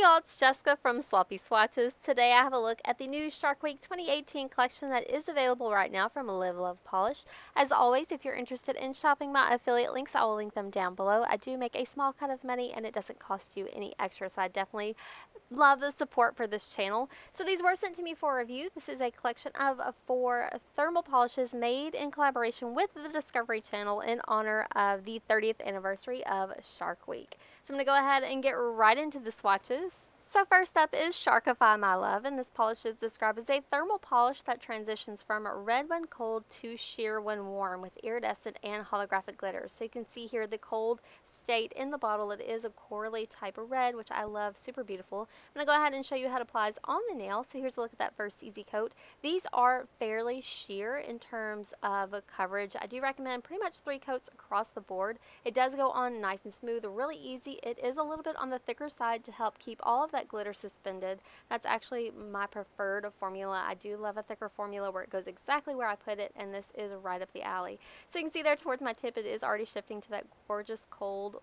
Hey y'all, it's Jessica from Sloppy Swatches. Today I have a look at the new Shark Week 2018 collection that is available right now from Live Love Polish. As always, if you're interested in shopping my affiliate links, I will link them down below. I do make a small cut of money and it doesn't cost you any extra, so I definitely love the support for this channel. So these were sent to me for review. This is a collection of 4 thermal polishes made in collaboration with the Discovery Channel in honor of the 30th anniversary of Shark Week. So I'm going to go ahead and get right into the swatches. So first up is Sharkify My Love, and this polish is described as a thermal polish that transitions from red when cold to sheer when warm with iridescent and holographic glitters. So you can see here the cold state in the bottle. It is a corally type of red, which I love, super beautiful. I'm going to go ahead and show you how it applies on the nail. So here's a look at that first easy coat. These are fairly sheer in terms of coverage. I do recommend pretty much 3 coats across the board. It does go on nice and smooth, really easy. It is a little bit on the thicker side to help keep all of that glitter suspended. That's actually my preferred formula. I do love a thicker formula where it goes exactly where I put it, and this is right up the alley. So you can see there towards my tip, it is already shifting to that gorgeous cold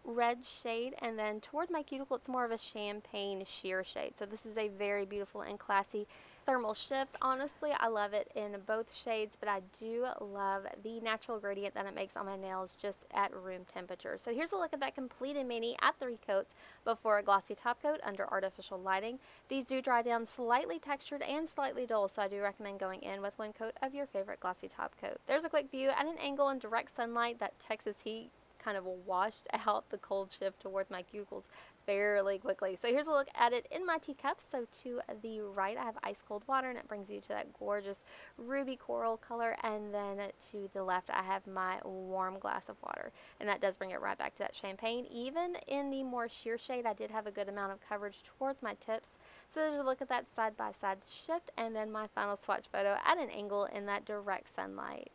red shade, and then towards my cuticle it's more of a champagne sheer shade. So this is a very beautiful and classy thermal shift. Honestly, I love it in both shades, but I do love the natural gradient that it makes on my nails just at room temperature. So here's a look at that completed mini at 3 coats before a glossy top coat under artificial lighting. These do dry down slightly textured and slightly dull, so I do recommend going in with 1 coat of your favorite glossy top coat. There's a quick view at an angle in direct sunlight. That Texas heat kind of washed out the cold shift towards my cuticles fairly quickly. So here's a look at it in my teacups. So to the right I have ice cold water, and it brings you to that gorgeous ruby coral color, and then to the left I have my warm glass of water, and that does bring it right back to that champagne. Even in the more sheer shade I did have a good amount of coverage towards my tips. So there's a look at that side by side shift, and then my final swatch photo at an angle in that direct sunlight.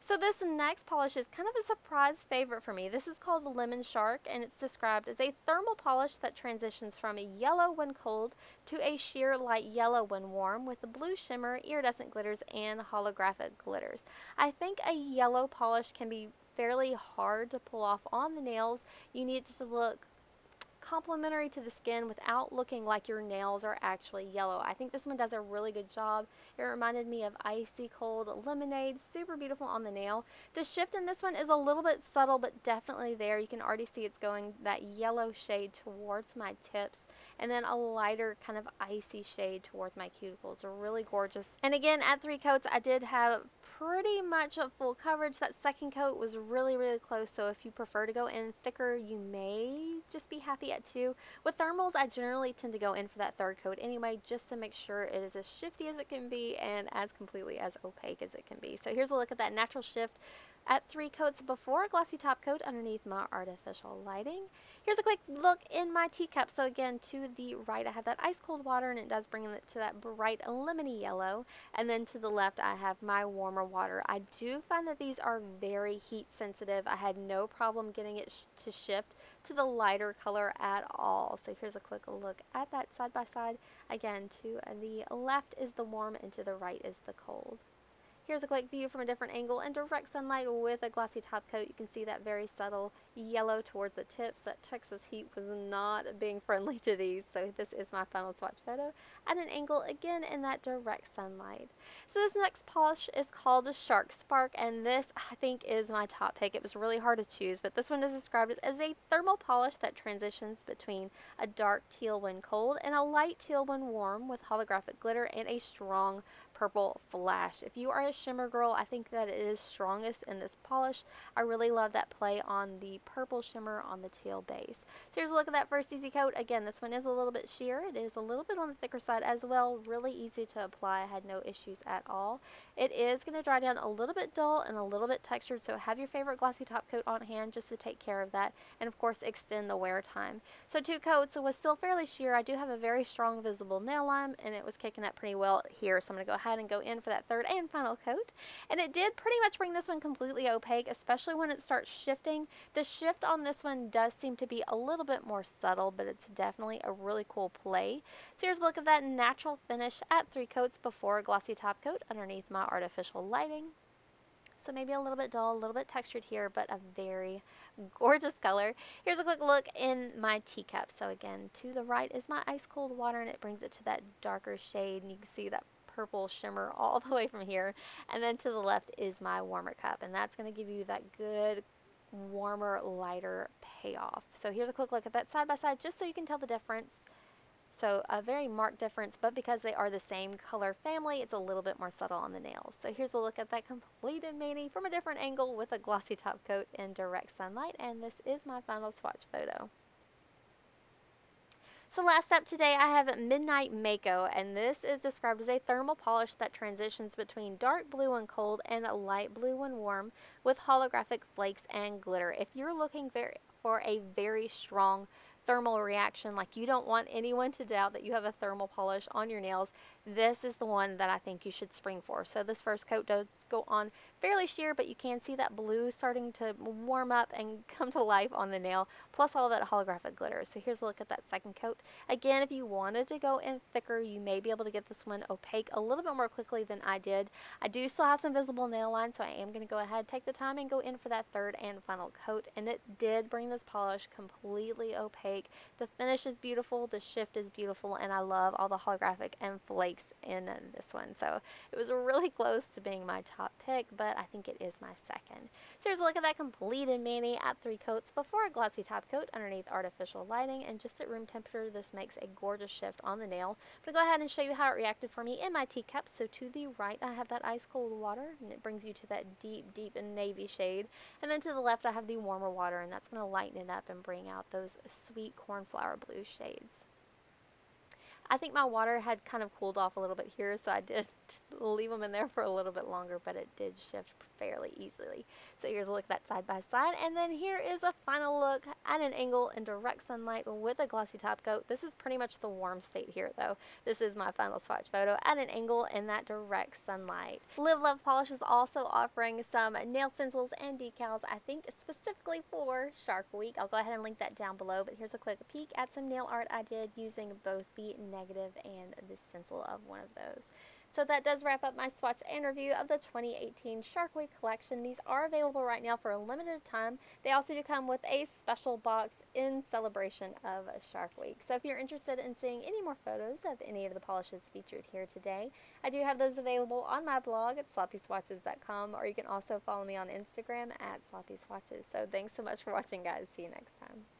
So this next polish is kind of a surprise favorite for me. This is called Lemon Shark, and it's described as a thermal polish that transitions from a yellow when cold to a sheer light yellow when warm with a blue shimmer, iridescent glitters, and holographic glitters. I think a yellow polish can be fairly hard to pull off on the nails. You need it to look complementary to the skin without looking like your nails are actually yellow. I think this one does a really good job. It reminded me of icy cold lemonade, super beautiful on the nail. The shift in this one is a little bit subtle, but definitely there. You can already see it's going that yellow shade towards my tips, and then a lighter kind of icy shade towards my cuticles. Really gorgeous. And again, at 3 coats I did have pretty much a full coverage. That second coat was really close, so if you prefer to go in thicker, you may just be happy at 2. With thermals, I generally tend to go in for that 3rd coat anyway, just to make sure it is as shifty as it can be and as completely as opaque as it can be. So here's a look at that natural shift at 3 coats before a glossy top coat underneath my artificial lighting. Here's a quick look in my teacup. So again, to the right I have that ice cold water, and it does bring it to that bright lemony yellow, and then to the left I have my warmer water. I do find that these are very heat sensitive. I had no problem getting it to shift to the lighter color at all. So here's a quick look at that side by side. Again, to the left is the warm and to the right is the cold. Here's a quick view from a different angle in direct sunlight with a glossy top coat. You can see that very subtle yellow towards the tips. That Texas heat was not being friendly to these. So this is my final swatch photo at an angle again in that direct sunlight. So this next polish is called Shark Spark, and this I think is my top pick. It was really hard to choose, but this one is described as a thermal polish that transitions between a dark teal when cold and a light teal when warm with holographic glitter and a strong purple flash. If you are a shimmer girl, I think that it is strongest in this polish. I really love that play on the purple shimmer on the teal base. So here's a look at that first easy coat. Again, this one is a little bit sheer. It is a little bit on the thicker side as well. Really easy to apply. I had no issues at all. It is going to dry down a little bit dull and a little bit textured, so have your favorite glossy top coat on hand just to take care of that, and of course extend the wear time. So 2 coats was still fairly sheer. I do have a very strong visible nail line, and it was kicking up pretty well here, so I'm going to go ahead and go in for that 3rd and final coat. And it did pretty much bring this one completely opaque, especially when it starts shifting. The shift on this one does seem to be a little bit more subtle, but it's definitely a really cool play. So here's a look at that natural finish at 3 coats before a glossy top coat underneath my artificial lighting. So maybe a little bit dull, a little bit textured here, but a very gorgeous color. Here's a quick look in my teacup. So again, to the right is my ice cold water, and it brings it to that darker shade, and you can see that purple shimmer all the way from here. And then to the left is my warmer cup, and that's going to give you that good warmer, lighter payoff. So here's a quick look at that side by side, just so you can tell the difference. So a very marked difference, but because they are the same color family, it's a little bit more subtle on the nails. So here's a look at that completed mani from a different angle with a glossy top coat in direct sunlight, and this is my final swatch photo. So last up today, I have Midnight Mako, and this is described as a thermal polish that transitions between dark blue when cold and light blue when warm, with holographic flakes and glitter. If you're looking for a very strong thermal reaction, like you don't want anyone to doubt that you have a thermal polish on your nails, this is the one that I think you should spring for. So this first coat does go on fairly sheer, but you can see that blue starting to warm up and come to life on the nail, plus all that holographic glitter. So here's a look at that second coat. Again, if you wanted to go in thicker, you may be able to get this one opaque a little bit more quickly than I did. I do still have some visible nail lines, so I am going to go ahead, take the time, and go in for that third and final coat. And it did bring this polish completely opaque. The finish is beautiful, the shift is beautiful, and I love all the holographic and flakes in this one. So it was really close to being my top pick, but I think it is my second. So here's a look at that completed mani at 3 coats before a glossy top coat underneath artificial lighting, and just at room temperature, this makes a gorgeous shift on the nail. I'm going to go ahead and show you how it reacted for me in my teacup. So to the right, I have that ice cold water, and it brings you to that deep, deep navy shade. And then to the left, I have the warmer water, and that's going to lighten it up and bring out those sweet cornflower blue shades. I think my water had kind of cooled off a little bit here, so I did leave them in there for a little bit longer, but it did shift fairly easily. So here's a look at that side by side, and then here is a final look at an angle in direct sunlight with a glossy top coat. This is pretty much the warm state here, though. This is my final swatch photo at an angle in that direct sunlight. Live Love Polish is also offering some nail stencils and decals, I think specifically for Shark Week. I'll go ahead and link that down below, but here's a quick peek at some nail art I did using both the negative and the stencil of one of those. So that does wrap up my swatch and review of the 2018 Shark Week collection. These are available right now for a limited time. They also do come with a special box in celebration of Shark Week. So if you're interested in seeing any more photos of any of the polishes featured here today, I do have those available on my blog at sloppyswatches.com, or you can also follow me on Instagram at sloppyswatches. So thanks so much for watching, guys. See you next time.